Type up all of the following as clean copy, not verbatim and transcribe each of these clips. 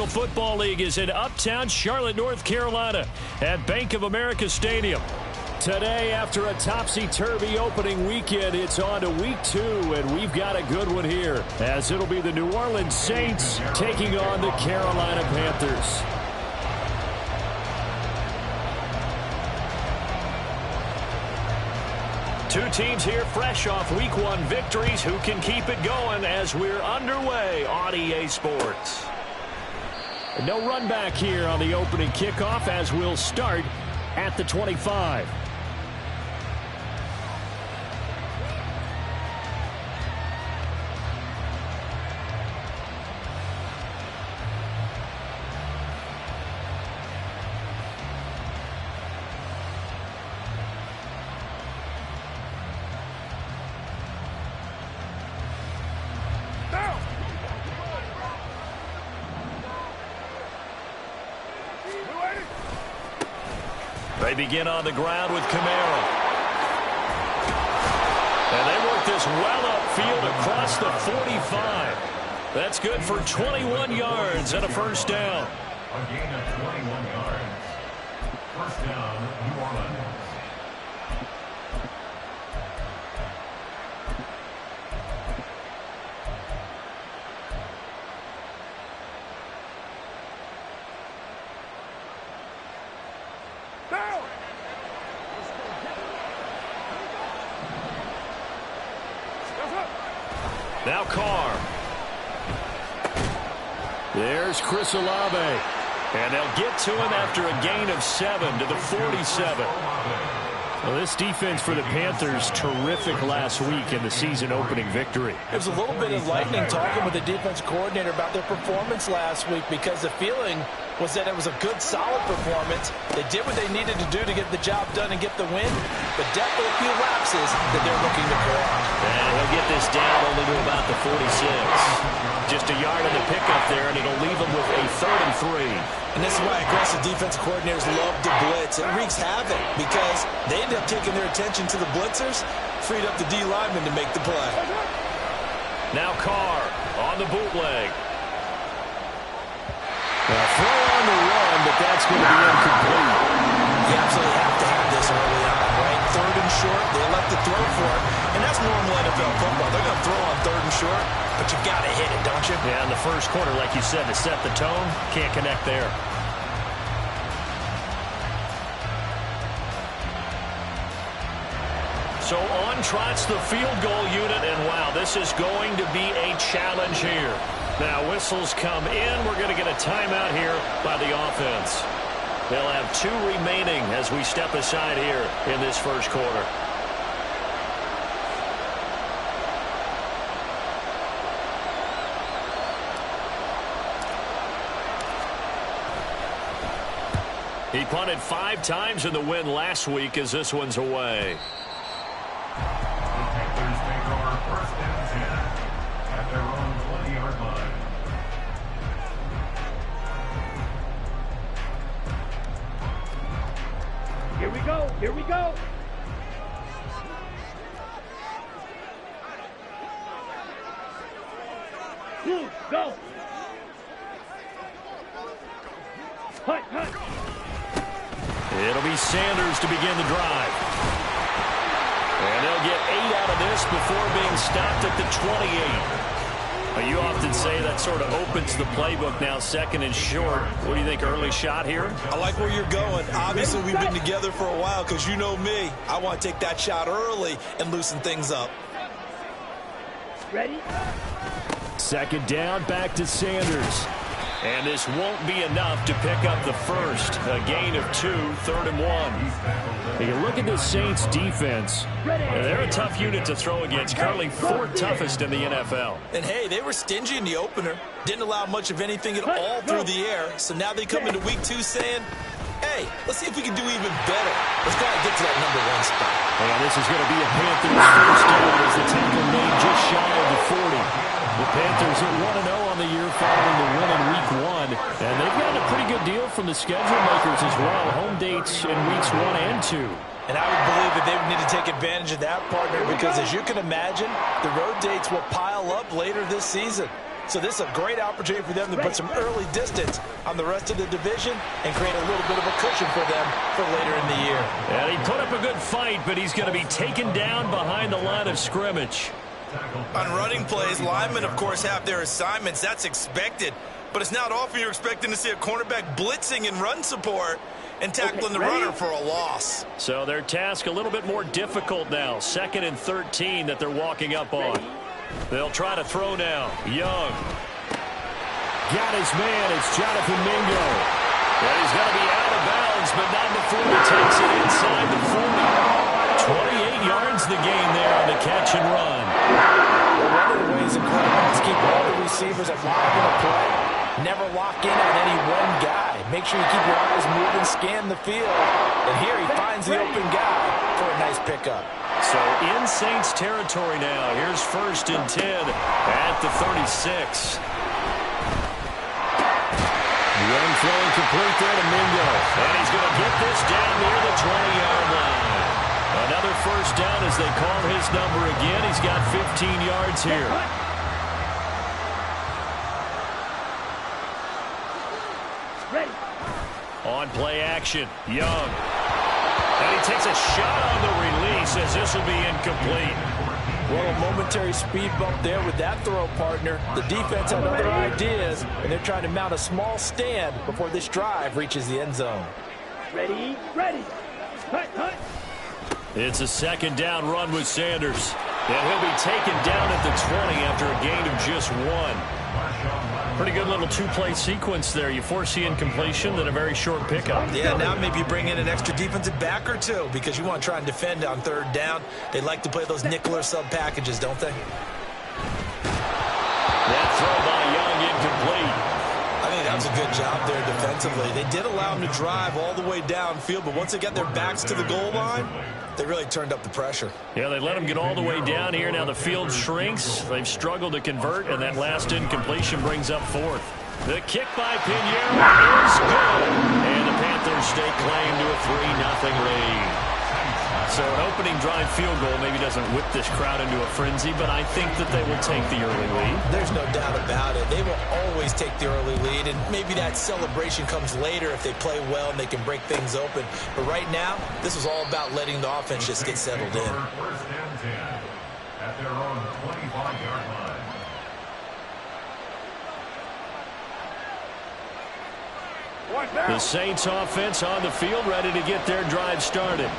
National Football League is in uptown Charlotte, North Carolina at Bank of America Stadium. Today, after a topsy-turvy opening weekend, it's on to week 2, and we've got a good one here, as it'll be the New Orleans Saints taking on the Carolina Panthers. Two teams here fresh off Week 1 victories. Who can keep it going as we're underway on EA Sports? No run back here on the opening kickoff as we'll start at the 25. They begin on the ground with Camaro. And they work this well upfield across the 45. That's good for 21 yards and a first down. A gain of 21 yards. First down, New Orleans. Now Carr. There's Chris Olave. And they'll get to him after a gain of 7 to the 47. Well, this defense for the Panthers, terrific last week in the season opening victory. It was a little bit enlightening talking with the defense coordinator about their performance last week, because the feeling was that it was a good, solid performance. They did what they needed to do to get the job done and get the win, but definitely a few lapses that they're looking to correct. And he'll get this down only to about the 46. Just a yard in the pickup there, and it'll leave them with a 3rd and 3. And this is why aggressive defensive coordinators love to blitz. It wreaks havoc because they end up taking their attention to the blitzers, freed up the D lineman to make the play. Now Carr on the bootleg. Throw on the run, but that's going to be incomplete. You absolutely have to have this early on, right? 3rd and short, they elect to throw for it, and that's normal NFL football. They're going to throw on 3rd and short, but you've got to hit it, don't you? Yeah, in the first quarter, like you said, to set the tone, can't connect there. So on trots the field goal unit, and wow, this is going to be a challenge here. Now whistles come in. We're going to get a timeout here by the offense. They'll have 2 remaining as we step aside here in this first quarter. He punted 5 times in the win last week as this one's away. Here we go. Here we go. Go. Hut, hut. It'll be Sanders to begin the drive. And they'll get 8 out of this before being stopped at the 28. You often say that sort of opens the playbook now, 2nd and short. What do you think, early shot here? I like where you're going. Obviously, we've been together for a while because you know me. I want to take that shot early and loosen things up. Ready? 2nd down, back to Sanders. And this won't be enough to pick up the first. A gain of 2, 3rd and 1. You look at the Saints defense. They're a tough unit to throw against. Currently 4th toughest in the NFL. And hey, they were stingy in the opener. Didn't allow much of anything at all through the air. So now they come into week 2 saying, hey, let's see if we can do even better. Let's try to get to that number 1 spot. And this is going to be a Panthers first down as the tackle made just shy of the 40. The Panthers are 1-0 on the year following the win in Week 1. And they've gotten a pretty good deal from the schedule makers as well. Home dates in Weeks 1 and 2. And I would believe that they would need to take advantage of that, partner, because as you can imagine, the road dates will pile up later this season. So this is a great opportunity for them to put some early distance on the rest of the division and create a little bit of a cushion for them for later in the year. And he put up a good fight, but he's going to be taken down behind the line of scrimmage. On running plays, linemen, of course, have their assignments. That's expected. But it's not often you're expecting to see a cornerback blitzing in run support and tackling the runner for a loss. So their task a little bit more difficult now. 2nd and 13 that they're walking up on. They'll try to throw now. Young. Got his man. It's Jonathan Mingo. And he's going to be out of bounds, but not before he takes it inside the 40. 28 yards the gain there on the catch and run. Well, one of the ways that quarterbacks keep all the receivers at lock in a play, never lock in on any one guy. Make sure you keep your eyes moving, scan the field. And here he finds the open guy for a nice pickup. So in Saints territory now. Here's 1st and 10 at the 36. Young throwing complete there to Mingo. And he's going to get this down near the 20-yard line. Another 1st down as they call his number again. He's got 15 yards here. Ready. On play action, Young. And he takes a shot on the release as this will be incomplete. Well, a momentary speed bump there with that throw, partner. The defense had other ideas, and they're trying to mount a small stand before this drive reaches the end zone. Ready, ready. Hut, hut. It's a 2nd down run with Sanders. And he'll be taken down at the 20 after a gain of just 1. Pretty good little 2-play sequence there. You foresee incompletion, then a very short pickup. Yeah, now maybe you bring in an extra defensive back or two because you want to try and defend on 3rd down. They like to play those nickel or sub packages, don't they? That throw by Young incomplete. I think that's a good job there defensively. They did allow him to drive all the way downfield, but once they got their backs to the goal line, they really turned up the pressure. Yeah, they let him get all the way down here. Now the field shrinks. They've struggled to convert, and that last incompletion brings up 4th. The kick by Pinheiro is good. And the Panthers stake claim to a 3-0 lead. So an opening drive field goal maybe doesn't whip this crowd into a frenzy, but I think that they will take the early lead. There's no doubt about it. They will always take the early lead, and maybe that celebration comes later if they play well and they can break things open. But right now, this is all about letting the offense just get settled in. 1st and 10 at their own 25-yard line. The Saints offense on the field ready to get their drive started.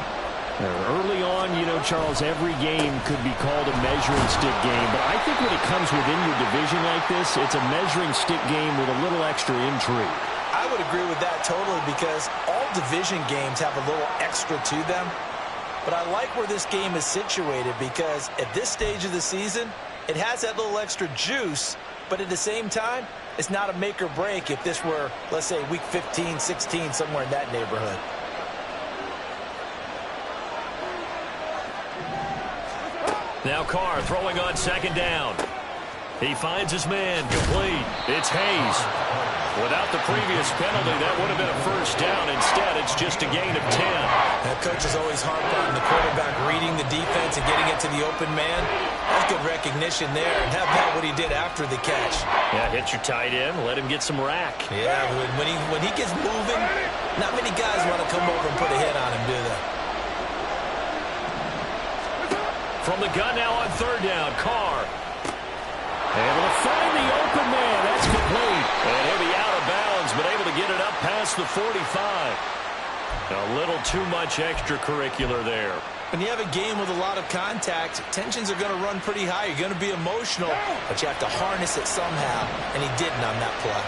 Early on, you know, Charles, every game could be called a measuring stick game, but I think when it comes within your division like this, it's a measuring stick game with a little extra intrigue. I would agree with that totally because all division games have a little extra to them. But I like where this game is situated because at this stage of the season, it has that little extra juice, but at the same time, it's not a make or break if this were, let's say, week 15, 16, somewhere in that neighborhood. Now Carr throwing on 2nd down. He finds his man complete. It's Hayes. Without the previous penalty, that would have been a 1st down. Instead, it's just a gain of 10. That coach is always harped on the quarterback reading the defense and getting it to the open man. That's good recognition there. And how about what he did after the catch? Yeah, hit your tight end. Let him get some rack. Yeah, when he gets moving, not many guys want to come over and put a hit on him, do they? From the gun now on 3rd down, Carr. Able to find the open man. That's complete. And he'll be out of bounds, but able to get it up past the 45. A little too much extracurricular there. When you have a game with a lot of contact, tensions are going to run pretty high. You're going to be emotional, but you have to harness it somehow, and he didn't on that play.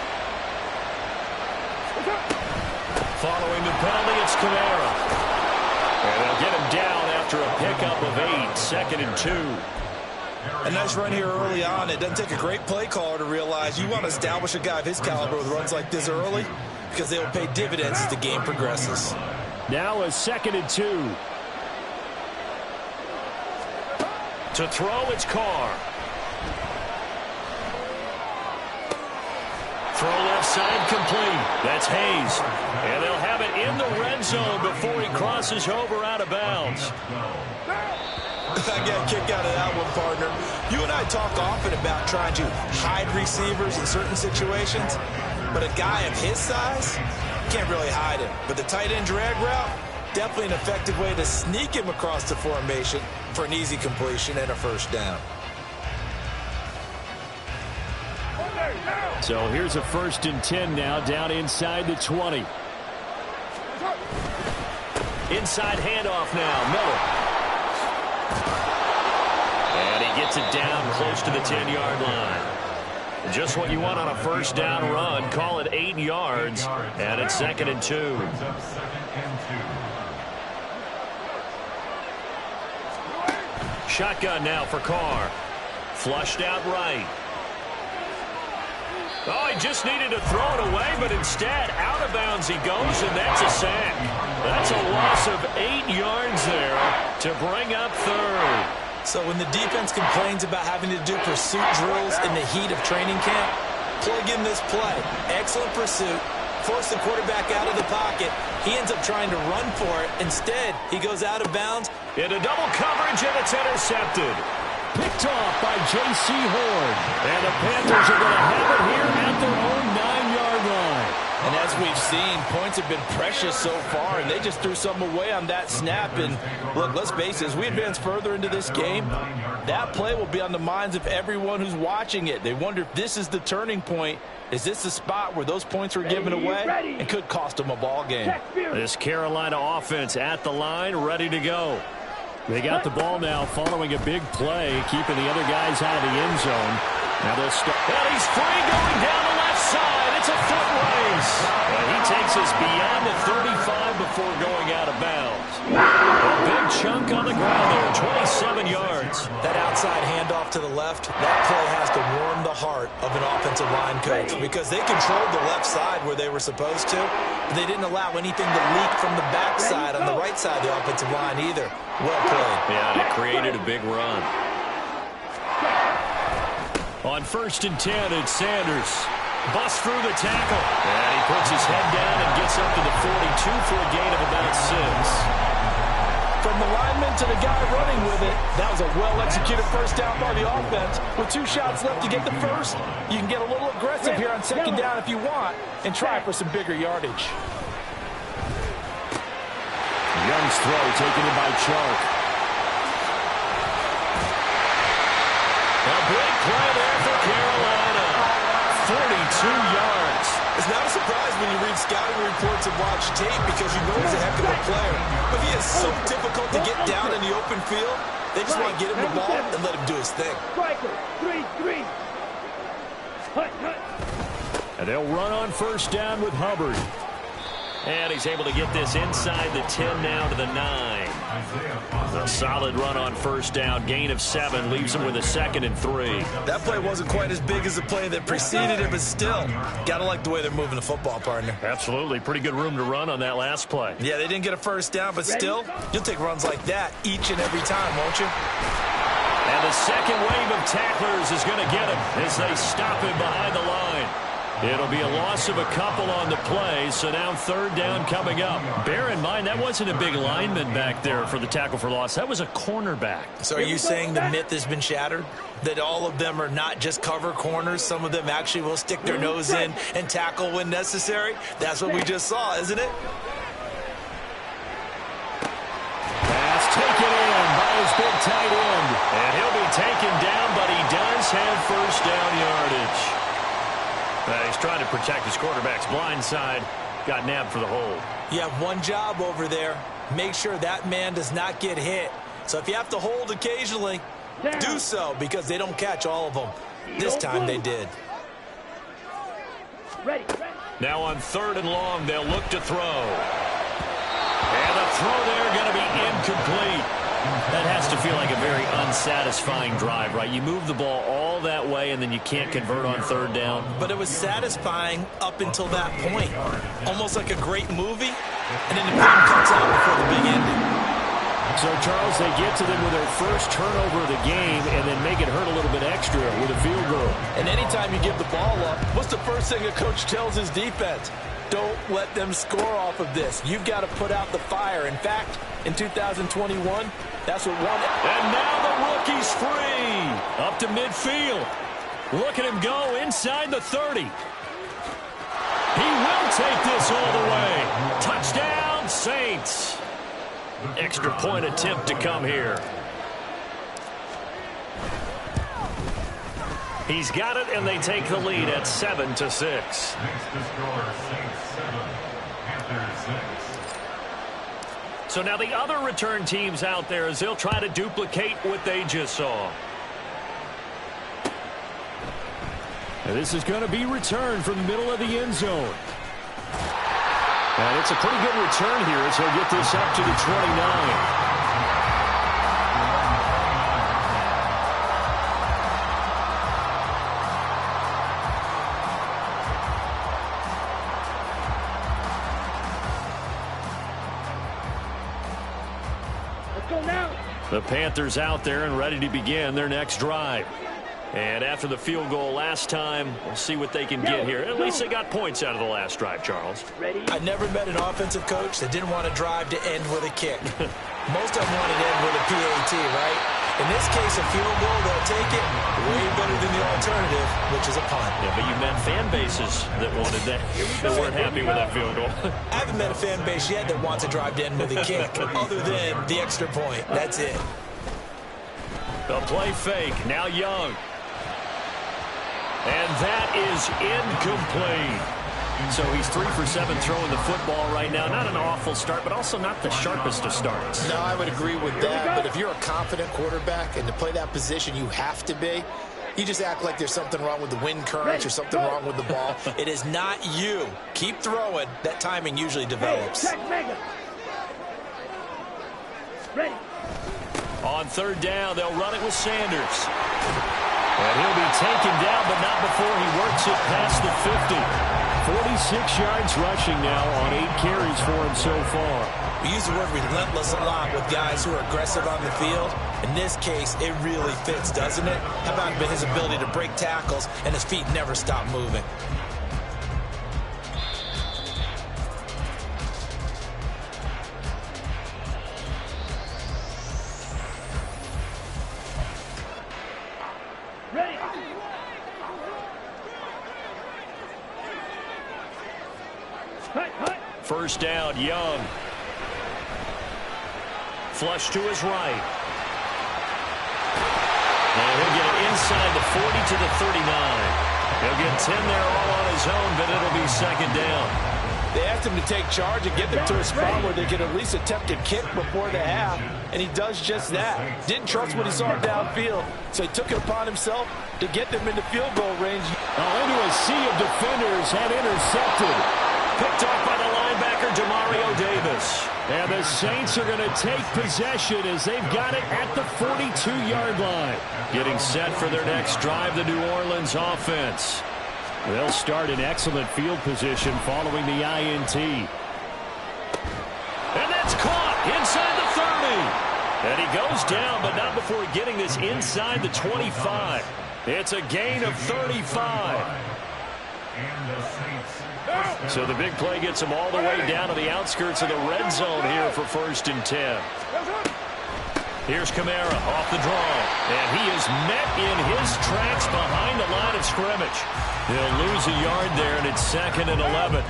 Following the penalty, it's Kamara. And they'll get him down after a pickup of 8, 2nd and 2. A nice run here early on. It doesn't take a great play caller to realize you want to establish a guy of his caliber with runs like this early because they will pay dividends as the game progresses. Now a 2nd and 2. To throw, it's Carr. Throw left side complete. That's Hayes. And they'll have it in the red zone before he crosses over out of bounds. I got a kick out of that one, partner. You and I talk often about trying to hide receivers in certain situations, but a guy of his size can't really hide him. But the tight end drag route, definitely an effective way to sneak him across the formation for an easy completion and a first down. So here's a 1st and 10 now, down inside the 20. Inside handoff now, Miller. And he gets it down close to the 10-yard line. Just what you want on a first down run. Call it 8 yards, and it's 2nd and 2. Shotgun now for Carr. Flushed out right. Oh, he just needed to throw it away, but instead, out of bounds he goes, and that's a sack. That's a loss of 8 yards there to bring up 3rd. So when the defense complains about having to do pursuit drills in the heat of training camp, plug in this play. Excellent pursuit. Force the quarterback out of the pocket. He ends up trying to run for it. Instead, he goes out of bounds. Into double coverage, and it's intercepted. Picked off by J.C. Horn. And the Panthers are going to have it here at their own 9-yard line. And as we've seen, points have been precious so far, and they just threw something away on that snap. And look, let's face it, as we advance further into this game, that play will be on the minds of everyone who's watching it. They wonder if this is the turning point. Is this the spot where those points were given away and could cost them a ball game? This Carolina offense at the line, ready to go. They got the ball now following a big play, keeping the other guys out of the end zone. Now they'll start. And he's free going down the left side. It's a foot race. He takes us beyond the 35 before going out of bounds. A big chunk on the ground there, 27 yards. That outside handoff to the left, that play has to warm the heart of an offensive line coach because they controlled the left side where they were supposed to. But they didn't allow anything to leak from the backside on the right side of the offensive line either. Well played. Yeah, and it created a big run. On 1st and 10, it's Sanders. Busts through the tackle. And he puts his head down and gets up to the 42 for a gain of about 6. From the lineman to the guy running with it, that was a well-executed first down by the offense. With 2 shots left to get the first, you can get a little aggressive here on 2nd down if you want and try for some bigger yardage. Young's throw taken in by Chark. A big play there for Carolina. 42 yards. It's not a surprise when you read scouting reports and watch tape because you know he's a heck of a player. But he is so difficult to get down in the open field. They just want to get him the ball and let him do his thing. And they'll run on 1st down with Hubbard. And he's able to get this inside the 10 now to the 9. A solid run on 1st down. Gain of 7 leaves him with a 2nd and 3. That play wasn't quite as big as the play that preceded it, but still, got to like the way they're moving the football, partner. Absolutely. Pretty good room to run on that last play. Yeah, they didn't get a first down, but still, you'll take runs like that each and every time, won't you? And the second wave of tacklers is going to get him as they stop him behind the line. It'll be a loss of a couple on the play, so now 3rd down coming up. Bear in mind, that wasn't a big lineman back there for the tackle for loss. That was a cornerback. So are you saying the myth has been shattered? That all of them are not just cover corners? Some of them actually will stick their nose in and tackle when necessary? That's what we just saw, isn't it? Pass taken in by his big tight end. And he'll be taken down, but he does have 1st down yardage. He's trying to protect his quarterback's blind side. Got nabbed for the hold. You have one job over there. Make sure that man does not get hit. So if you have to hold occasionally, do so because they don't catch all of them. This time they did. Now on 3rd and long, they'll look to throw. And the throw there going to be incomplete. That has to feel like a very unsatisfying drive, right? You move the ball all that way, and then you can't convert on 3rd down. But it was satisfying up until that point. Almost like a great movie, and then the film cuts out before the big ending. So, Charles, they get to them with their first turnover of the game and then make it hurt a little bit extra with a field goal. And anytime you give the ball up, what's the first thing a coach tells his defense? Don't let them score off of this. You've got to put out the fire. In fact, in 2021, that's what won it. And now the rookie's free. Up to midfield. Look at him go inside the 30. He will take this all the way. Touchdown, Saints. Extra point attempt to come here. He's got it, and they take the lead at 7-6. Next to score, Saints 7, Panthers 6. So now the other return teams out there as they'll try to duplicate what they just saw. And this is going to be returned from the middle of the end zone. And it's a pretty good return here as he'll get this up to the 29. The Panthers out there and ready to begin their next drive. And after the field goal last time, we'll see what they can get here. At least they got points out of the last drive, Charles. I never met an offensive coach that didn't want to drive to end with a kick. Most of them want to end with a PAT, right? In this case, a field goal, they'll take it way better than the alternative, which is a punt. Yeah, but you met fan bases that wanted that. That weren't happy with that field goal. I haven't met a fan base yet that wants to drive to end with a kick, other than the extra point. That's it. The play fake, now Young. And that is incomplete. So he's 3 for 7 throwing the football right now. Not an awful start, but also not the sharpest of starts. No, I would agree with that. But if you're a confident quarterback and to play that position, you have to be. You just act like there's something wrong with the wind currents or something wrong with the ball. It is not you. Keep throwing. That timing usually develops. Ready. On third down, they'll run it with Sanders. And he'll be taken down, but not before he works it past the 50. 46 yards rushing now on 8 carries for him so far. We use the word relentless a lot with guys who are aggressive on the field. In this case, it really fits, doesn't it? How about his ability to break tackles and his feet never stop moving? First down, Young. Flush to his right. And he'll get it inside the 40 to the 39. He'll get 10 there all on his own, but it'll be second down. They asked him to take charge and get them to a spot where they could at least attempt a kick before the half, and he does just that. Didn't trust what he saw downfield, so he took it upon himself to get them into field goal range. Into a sea of defenders and intercepted. Picked off by the linebacker, Demario Davis. And the Saints are going to take possession as they've got it at the 42-yard line. Getting set for their next drive, the New Orleans offense. They'll start in excellent field position following the INT. And that's caught inside the 30. And he goes down, but not before getting this inside the 25. It's a gain of 35. So the big play gets him all the way down to the outskirts of the red zone here for 1st and 10. Here's Kamara off the draw. And he is met in his tracks behind the line of scrimmage. They'll lose a yard there, and it's 2nd and 11.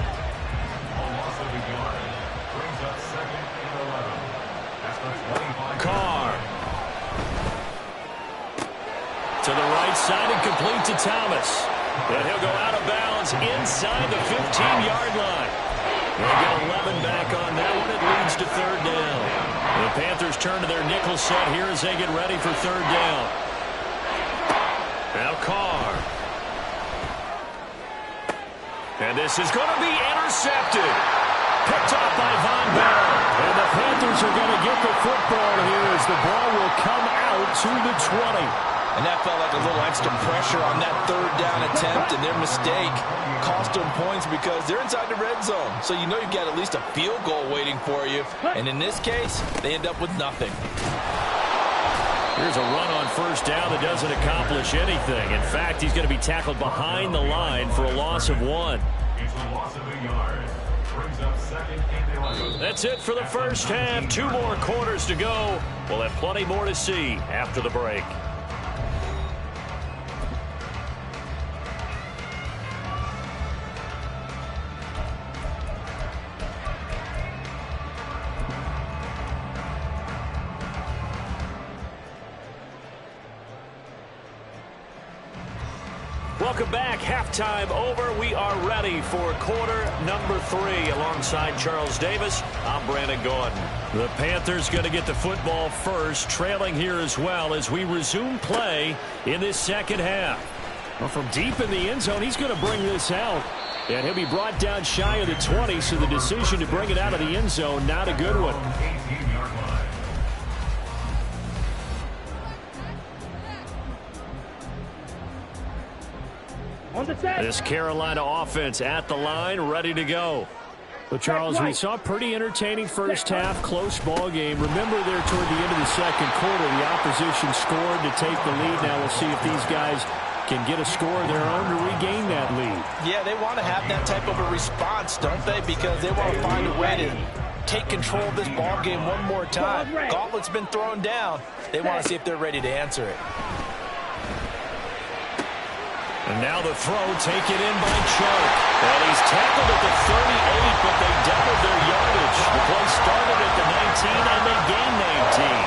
Carr. To the right side and complete to Thomas. And he'll go out of bounds inside the 15-yard line. They'll get 11 back on that one. It leads to 3rd down. The Panthers turn to their nickel set here as they get ready for 3rd down. Now Carr. And this is going to be intercepted. Picked off by Von Bell. And the Panthers are going to get the football here as the ball will come out to the 20. And that felt like a little extra pressure on that 3rd down attempt, and their mistake cost them points because they're inside the red zone. So you know you've got at least a field goal waiting for you. And in this case, they end up with nothing. Here's a run on 1st down that doesn't accomplish anything. In fact, he's going to be tackled behind the line for a loss of 1. It's a loss of a yard. That's it for the first half. 2 more quarters to go. We'll have plenty more to see after the break. Welcome back. Halftime over. We are ready for quarter number 3. Alongside Charles Davis, I'm Brandon Gordon. The Panthers going to get the football first, trailing here as well as we resume play in this second half. Well, from deep in the end zone, he's going to bring this out. And he'll be brought down shy of the 20, so the decision to bring it out of the end zone, not a good one. This Carolina offense at the line, ready to go. But, Charles, we saw a pretty entertaining first half, close ball game. Remember there toward the end of the second quarter, the opposition scored to take the lead. Now we'll see if these guys can get a score of their own to regain that lead. Yeah, they want to have that type of a response, don't they? Because they want to find a way to take control of this ball game one more time. Gauntlet's been thrown down. They want to see if they're ready to answer it. And now the throw taken in by Chark. And he's tackled at the 38, but they doubled their yardage. The play started at the 19, and they gained 19.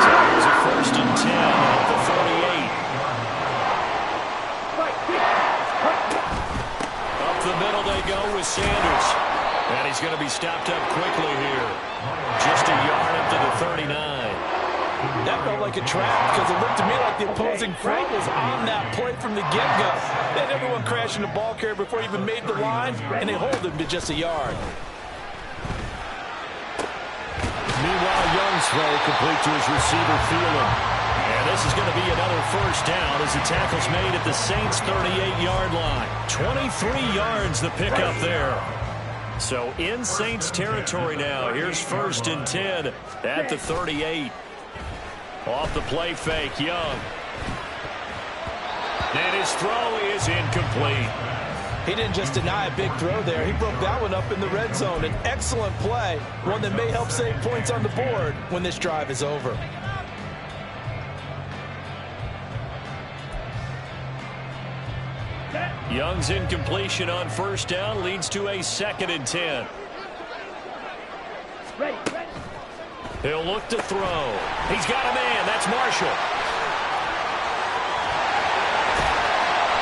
So here's a 1st and 10 at the 48. Up the middle they go with Sanders. And he's going to be stopped up quickly here. Just a yard up to the 39. That felt like a trap because it looked to me like the opposing front was on that play from the get-go. They had everyone crashing the ball carrier before he even made the line, and they hold him to just a yard. Meanwhile, Young's throw complete to his receiver, Thielen. And this is going to be another 1st down as the tackle's made at the Saints' 38-yard line. 23 yards the pickup there. So in Saints territory now. Here's 1st and 10 at the 38. Off the play fake, Young. And his throw is incomplete. He didn't just deny a big throw there. He broke that one up in the red zone. An excellent play, one that may help save points on the board when this drive is over. Young's incompletion on 1st down leads to a 2nd and 10. He'll look to throw. He's got a man. That's Marshall.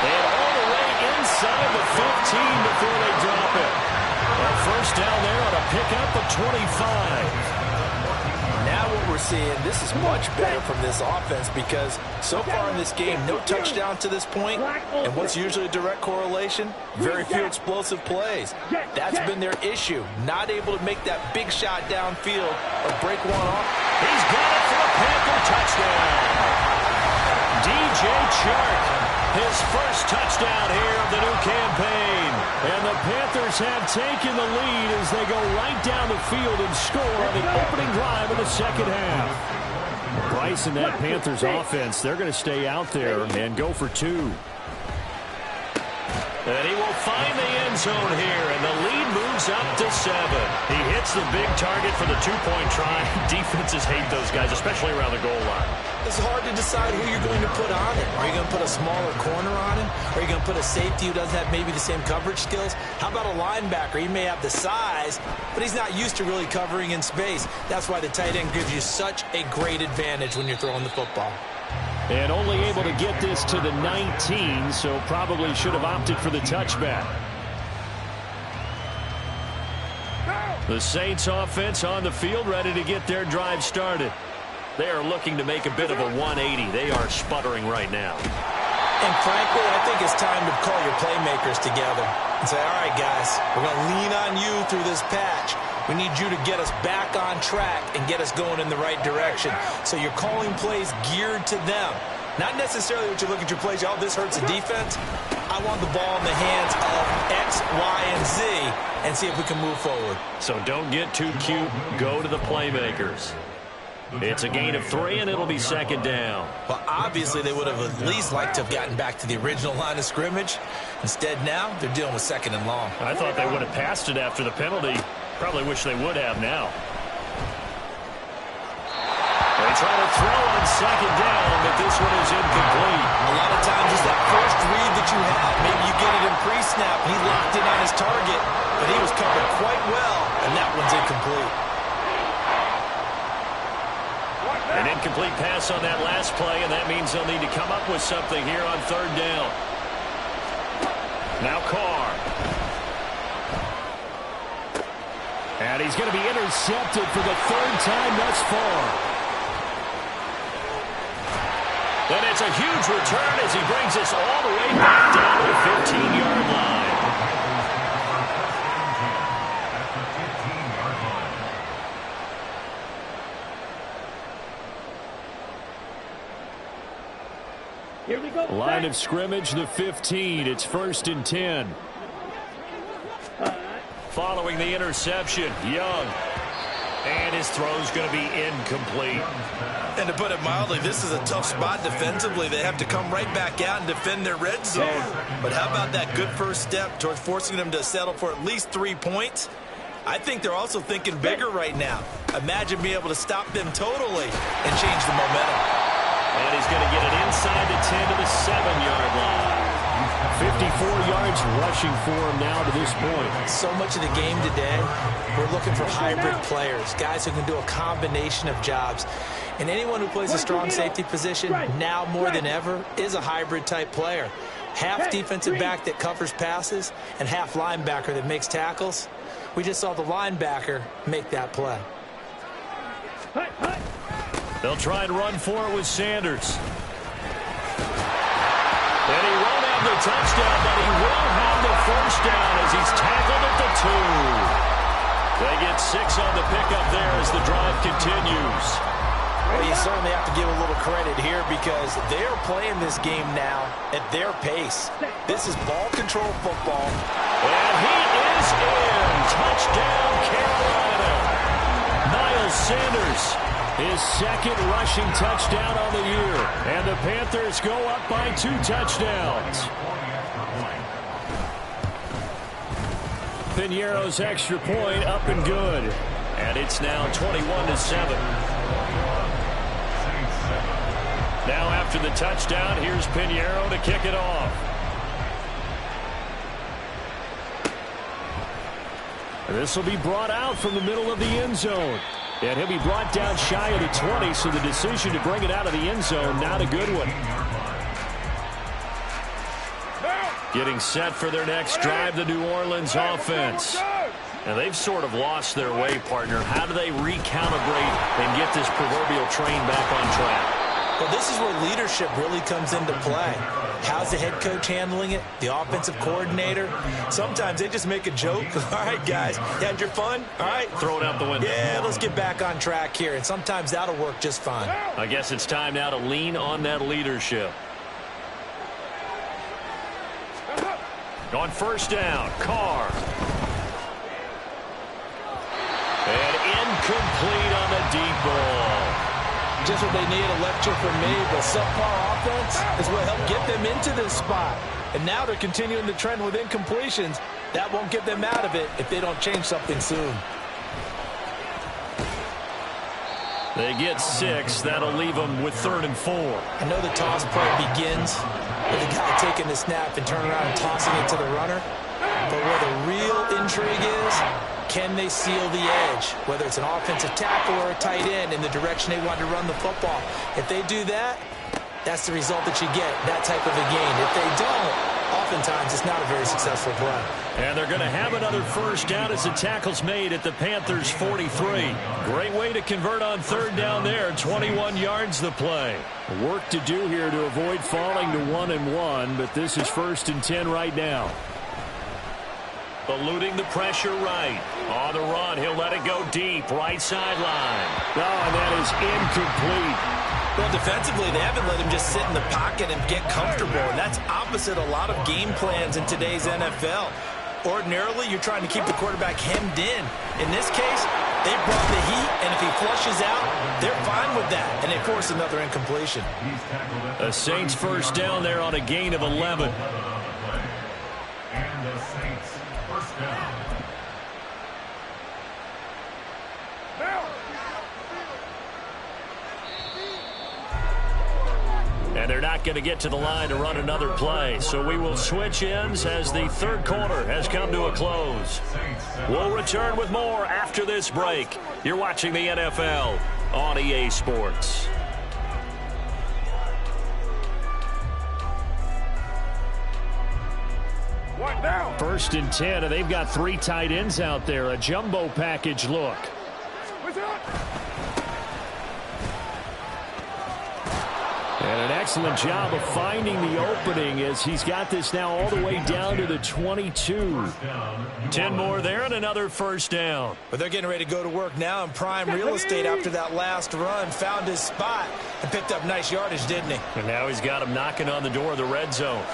And all the way inside the 15 before they drop it. A 1st down there on a pickup of 25. Now what we're seeing, this is much better from this offense because so far in this game, no touchdown to this point, and what's usually a direct correlation? Very few explosive plays. That's been their issue, not able to make that big shot downfield or break one off. He's got it for a Panther touchdown. DJ Chark, his 1st touchdown here of the new campaign. And the Panthers have taken the lead as they go right down the field and score on the opening drive of the second half. Bryce and that Panthers offense, they're going to stay out there and go for 2. And he will find the end zone here, and the lead moves up to 7. He hits the big target for the 2-point try. Defenses hate those guys, especially around the goal line. It's hard to decide who you're going to put on him. Are you going to put a smaller corner on him? Are you going to put a safety who doesn't have maybe the same coverage skills? How about a linebacker? He may have the size, but he's not used to really covering in space. That's why the tight end gives you such a great advantage when you're throwing the football. And only able to get this to the 19, so probably should have opted for the touchback. The Saints offense on the field, ready to get their drive started. They are looking to make a bit of a 180. They are sputtering right now. And frankly, I think it's time to call your playmakers together and say, all right, guys, we're going to lean on you through this patch. We need you to get us back on track and get us going in the right direction. So you're calling plays geared to them. Not necessarily what you look at your plays, oh, this hurts the defense. I want the ball in the hands of X, Y, and Z and see if we can move forward. So don't get too cute. Go to the playmakers. It's a gain of 3, and it'll be second down. Well, obviously, they would have at least liked to have gotten back to the original line of scrimmage. Instead, now, they're dealing with second and long. I thought they would have passed it after the penalty. Probably wish they would have now. They try to throw on second down, but this one is incomplete. A lot of times it's that first read that you have. Maybe you get it in pre-snap. He locked in on his target, but he was covered quite well, and that one's incomplete. An incomplete pass on that last play, and that means they'll need to come up with something here on third down. Now Carr. And he's going to be intercepted for the third time thus far. And it's a huge return as he brings us all the way back down to the 15-yard line. Here we go. Line of scrimmage, the 15. It's 1st and 10. Following the interception, Young. And his throw's going to be incomplete. And to put it mildly, this is a tough spot defensively. They have to come right back out and defend their red zone. But how about that good first step towards forcing them to settle for at least 3 points? I think they're also thinking bigger right now. Imagine being able to stop them totally and change the momentum. And he's going to get it inside the 10 to the 7-yard line. 54 yards rushing for him now to this point. So much of the game today, we're looking for hybrid players, guys who can do a combination of jobs. And anyone who plays a strong safety position now more than ever is a hybrid type player. Half defensive back that covers passes and half linebacker that makes tackles. We just saw the linebacker make that play. They'll try and run for it with Sanders. And he won't have the touchdown, but he will have the first down as he's tackled at the 2. They get 6 on the pickup there as the drive continues. Well, you certainly have to give a little credit here because they're playing this game now at their pace. This is ball control football. And he is in. Touchdown, Carolina. Miles Sanders, his second rushing touchdown on the year. And the Panthers go up by 2 touchdowns. Piñeiro's extra point up and good. And it's now 21-7. Now after the touchdown, here's Piñeiro to kick it off. This will be brought out from the middle of the end zone. And he'll be brought down shy of the 20, so the decision to bring it out of the end zone, not a good one. Getting set for their next drive, the New Orleans offense. And they've sort of lost their way, partner. How do they recalibrate and get this proverbial train back on track? Well, this is where leadership really comes into play. How's the head coach handling it? The offensive coordinator? Sometimes they just make a joke. All right, guys, you had your fun? All right. Throw it out the window. Yeah, let's get back on track here. And sometimes that'll work just fine. I guess it's time now to lean on that leadership. On first down, Carr. And incomplete on the deep ball. Just what they need, a lecture from me, but subpar offense is what helped get them into this spot. And now they're continuing the trend with incompletions. That won't get them out of it if they don't change something soon. They get 6. That'll leave them with 3rd and 4. I know the toss play begins with the guy taking the snap and turning around and tossing it to the runner. But where the real intrigue is, can they seal the edge, whether it's an offensive tackle or a tight end in the direction they want to run the football? If they do that, that's the result that you get, that type of a gain. If they don't, oftentimes it's not a very successful play. And they're going to have another first down as the tackle's made at the Panthers' 43. Great way to convert on third down there. 21 yards the play. Work to do here to avoid falling to 1-1, but this is 1st and 10 right now. Eluding the pressure right. On the run, he'll let it go deep. Right sideline. Oh, and that is incomplete. Well, defensively, they haven't let him just sit in the pocket and get comfortable, and that's opposite a lot of game plans in today's NFL. Ordinarily, you're trying to keep the quarterback hemmed in. In this case, They brought the heat, and if he flushes out, they're fine with that, and they force another incompletion. The Saints first down there on a gain of 11. And the Saints first down. And they're not going to get to the line to run another play. So we will switch ends as the third quarter has come to a close. We'll return with more after this break. You're watching the NFL on EA Sports. First and 10, and they've got 3 tight ends out there. A jumbo package look. And an excellent job of finding the opening as he's got this now all the way down to the 22. 10 more there and another first down. But they're getting ready to go to work now in prime real estate after that last run. Found his spot and picked up nice yardage, didn't he? And now he's got him knocking on the door of the red zone.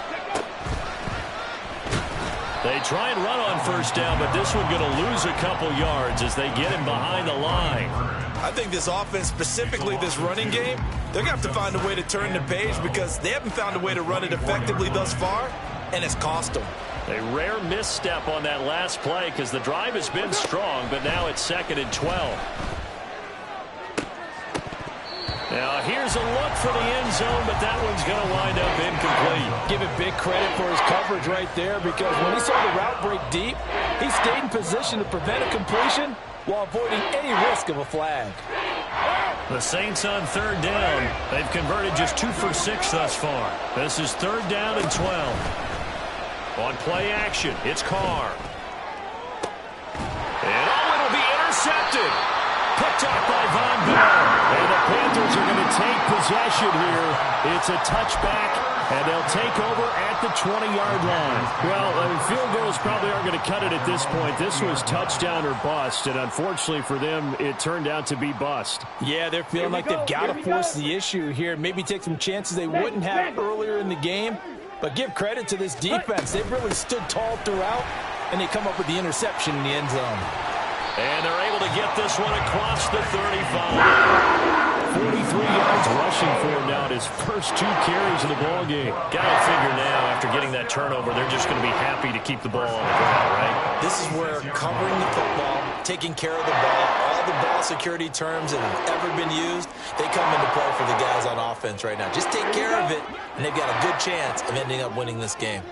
They try and run on first down, but this one's going to lose a couple yards as they get him behind the line. I think this offense, specifically this running game, they're going to have to find a way to turn the page because they haven't found a way to run it effectively thus far, and it's cost them. A rare misstep on that last play because the drive has been strong, but now it's 2nd and 12. Now here's a look for the end zone, but that one's going to wind up incomplete. Give it big credit for his coverage right there because when he saw the route break deep, he stayed in position to prevent a completion while avoiding any risk of a flag. The Saints on third down. They've converted just 2 for 6 thus far. This is 3rd down and 12. On play action, it's Carr. And it'll be intercepted. Picked off by Von Bell. And the Panthers are going to take possession here. It's a touchback, and they'll take over at the 20-yard line. Well, field goals probably aren't going to cut it at this point. This was touchdown or bust, and unfortunately for them, it turned out to be bust. Yeah, they're feeling like they've got to force the issue here. Maybe take some chances they wouldn't have earlier in the game. But give credit to this defense. They've really stood tall throughout, and they come up with the interception in the end zone. And they're able to get this one across the 35. 43 yards rushing for him now in his first 2 carries of the ball game. Got to figure now, after getting that turnover, they're just going to be happy to keep the ball on the ground, right? This is where covering the football, taking care of the ball, all the ball security terms that have ever been used, they come into play for the guys on offense right now. Just take care of it, and they've got a good chance of ending up winning this game.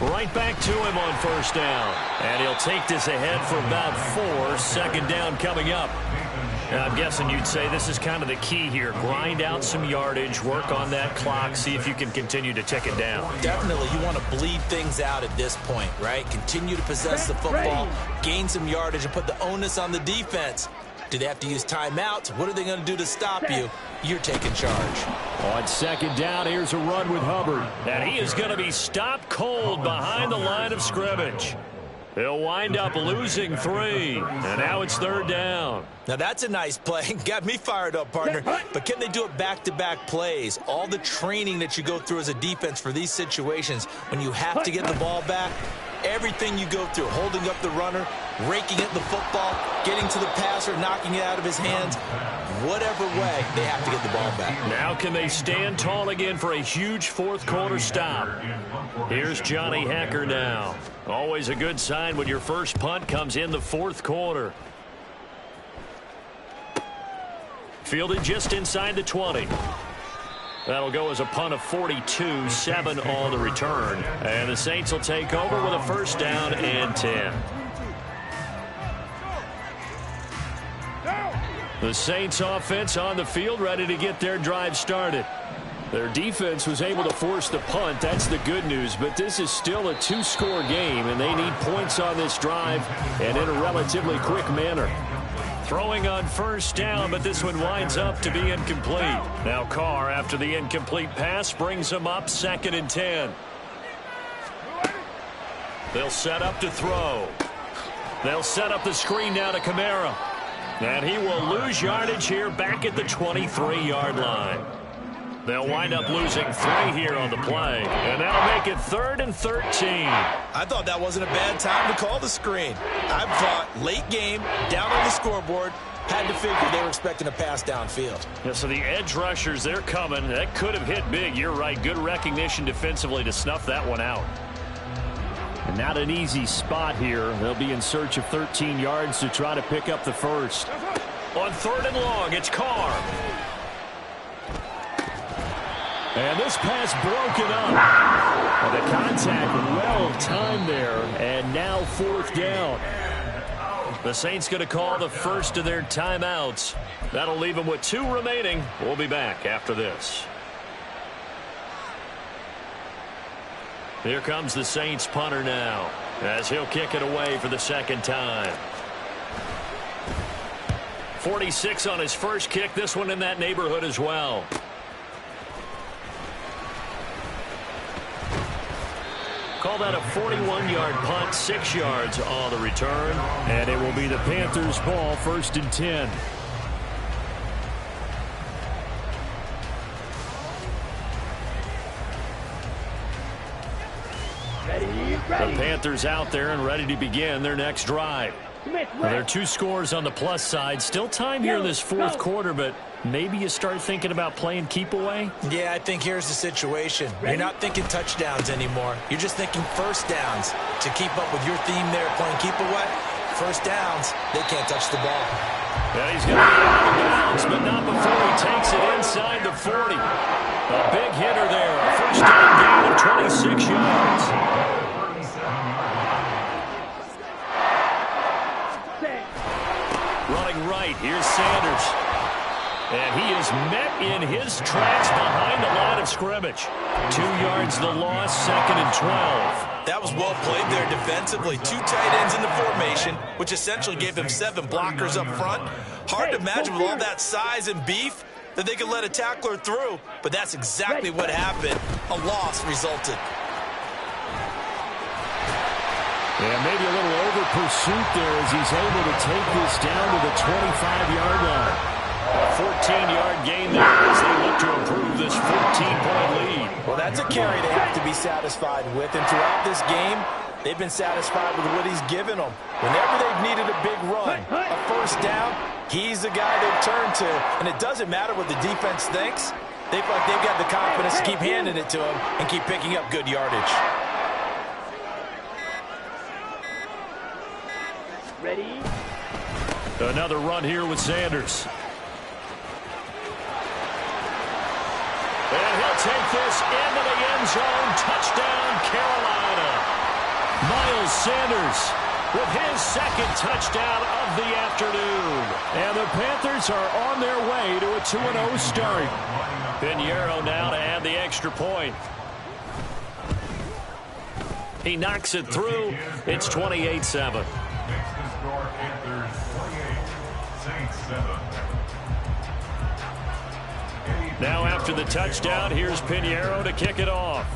Right back to him on first down. And he'll take this ahead for about 4. 2nd down coming up. And I'm guessing you'd say this is kind of the key here. Grind out some yardage, work on that clock, see if you can continue to tick it down. Definitely. You want to bleed things out at this point, right? Continue to possess the football, gain some yardage, and put the onus on the defense. Do they have to use timeouts? What are they going to do to stop you? You're taking charge. On 2nd down, here's a run with Hubbard. And he is going to be stopped cold behind the line of scrimmage. He'll wind up losing 3. And now it's 3rd down. Now that's a nice play. Got me fired up, partner. But can they do it back-to-back plays? All the training that you go through as a defense for these situations, when you have to get the ball back, everything you go through, holding up the runner, raking at the football, getting to the passer, knocking it out of his hands, whatever way, they have to get the ball back. Now can they stand tall again for a huge 4th quarter stop? Here's Johnny Hacker now. Always a good sign when your first punt comes in the 4th quarter. Fielded just inside the 20. That'll go as a punt of 42, 7 on the return. And the Saints will take over with a first down and 10. The Saints offense on the field, ready to get their drive started. Their defense was able to force the punt. That's the good news. But this is still a 2-score game, and they need points on this drive and in a relatively quick manner. Throwing on first down, but this one winds up to be incomplete. Now Carr, after the incomplete pass, brings him up 2nd and 10. They'll set up to throw. They'll set up the screen now to Kamara. And he will lose yardage here back at the 23-yard line. They'll wind up losing 3 here on the play, and that'll make it 3rd and 13. I thought that wasn't a bad time to call the screen. I thought late game, down on the scoreboard, had to figure they were expecting a pass downfield. Yeah, so the edge rushers, they're coming. That could have hit big. You're right. Good recognition defensively to snuff that one out. And not an easy spot here. They'll be in search of 13 yards to try to pick up the first. On 3rd and long, it's Carr. And this pass broken up. And the contact well-timed there. And now 4th down. The Saints going to call the first of their timeouts. That'll leave them with 2 remaining. We'll be back after this. Here comes the Saints punter now, as he'll kick it away for the 2nd time. 46 on his first kick. This one in that neighborhood as well. Call that a 41-yard punt, 6 yards on the return. And it will be the Panthers' ball, 1st and 10. The Panthers out there and ready to begin their next drive. Well, there are 2 scores on the plus side. Still time here in this 4th quarter, but maybe you start thinking about playing keep away? Yeah, I think here's the situation. You're not thinking touchdowns anymore. You're just thinking first downs. To keep up with your theme there, playing keep away, first downs, they can't touch the ball. Yeah, he's going to be out of bounds, but not before he takes it inside the 40. A big hitter there. A first down gain of 26 yards. Running right, here's Sanders. And he is met in his tracks behind the line of scrimmage. 2 yards the loss, 2nd and 12. That was well played there defensively. 2 tight ends in the formation, which essentially gave him 7 blockers up front. Hard to imagine with all that size and beef that they could let a tackler through, but that's exactly what happened. A loss resulted. And maybe a little over pursuit there as he's able to take this down to the 25-yard line. A 14-yard gain there as they look to improve this 14-point lead. Well, that's a carry they have to be satisfied with. And throughout this game, they've been satisfied with what he's given them. Whenever they've needed a big run, a first down, he's the guy they've turned to. And it doesn't matter what the defense thinks. They feel like they've got the confidence to keep handing it to him and keep picking up good yardage. Ready? Another run here with Sanders. And he'll take this into the end zone. Touchdown, Carolina. Miles Sanders with his 2nd touchdown of the afternoon. And the Panthers are on their way to a 2-0 start. Pinheiro now to add the extra point. He knocks it through. It's 28-7. Now after the touchdown, here's Pinheiro to kick it off.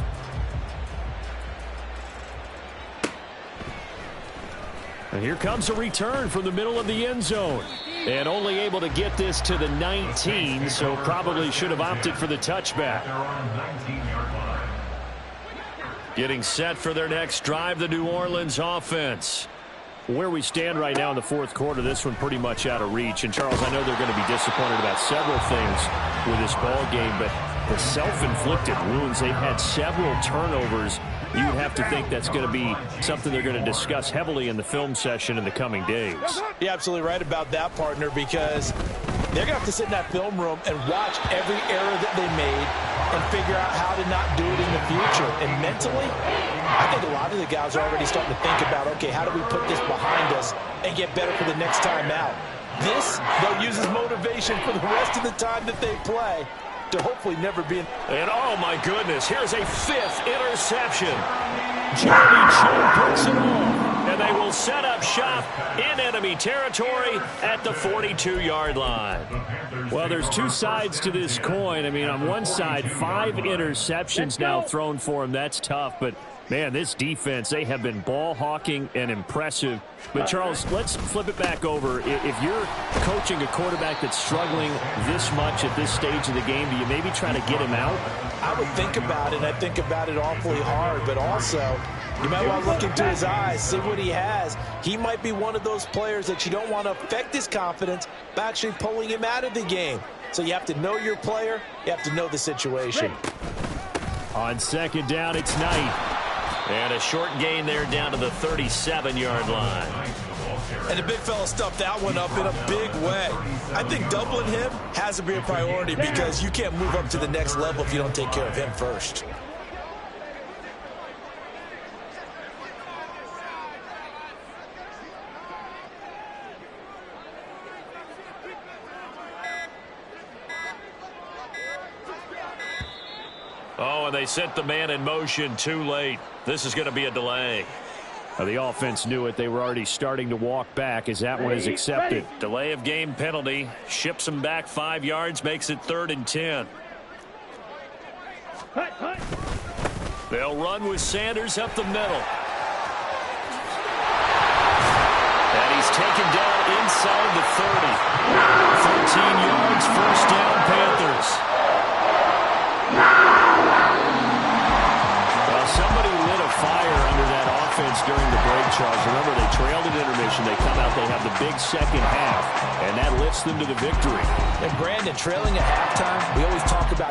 And here comes a return from the middle of the end zone. And only able to get this to the 19, so probably should have opted for the touchback. Getting set for their next drive, the New Orleans offense. Where we stand right now in the 4th quarter, this one pretty much out of reach. And, Charles, I know they're going to be disappointed about several things with this ball game, but the self-inflicted wounds, they've had several turnovers. You'd have to think that's going to be something they're going to discuss heavily in the film session in the coming days. You're absolutely right about that, partner, because they're going to have to sit in that film room and watch every error that they made and figure out how to not do it in the future. And mentally, I think a lot of the guys are already starting to think about, okay, how do we put this behind us and get better for the next time out? This, they'll use as motivation for the rest of the time that they play to hopefully never be in. And, oh, my goodness, here's a 5th interception. Jeremy Chin picks it off. And they will set up shop in enemy territory at the 42-yard line. Well, there's two sides to this coin. I mean, on one side, 5 interceptions now thrown for him. That's tough, but man, this defense, they have been ball hawking and impressive. But, Charles, let's flip it back over. If you're coaching a quarterback that's struggling this much at this stage of the game, do you maybe try to get him out? I would think about it. I think about it awfully hard, but also you might want to look into his eyes, see what he has. He might be one of those players that you don't want to affect his confidence by actually pulling him out of the game. So you have to know your player. You have to know the situation. On second down, it's Knight. And a short gain there down to the 37-yard line. And the big fella stuffed that one up in a big way. I think doubling him has to be a priority because you can't move up to the next level if you don't take care of him first. Oh, and they sent the man in motion too late. This is going to be a delay. The offense knew it. They were already starting to walk back as that one is accepted. Delay of game penalty. Ships them back 5 yards, makes it 3rd and 10. They'll run with Sanders up the middle. And he's taken down inside the 30. 13 yards, first down, Panthers. Well, somebody lit a fire under that offense during the break, Charles. Remember, they trailed at intermission. They come out, they have the big second half, and that lifts them to the victory. And Brandon, trailing at halftime, we always talk about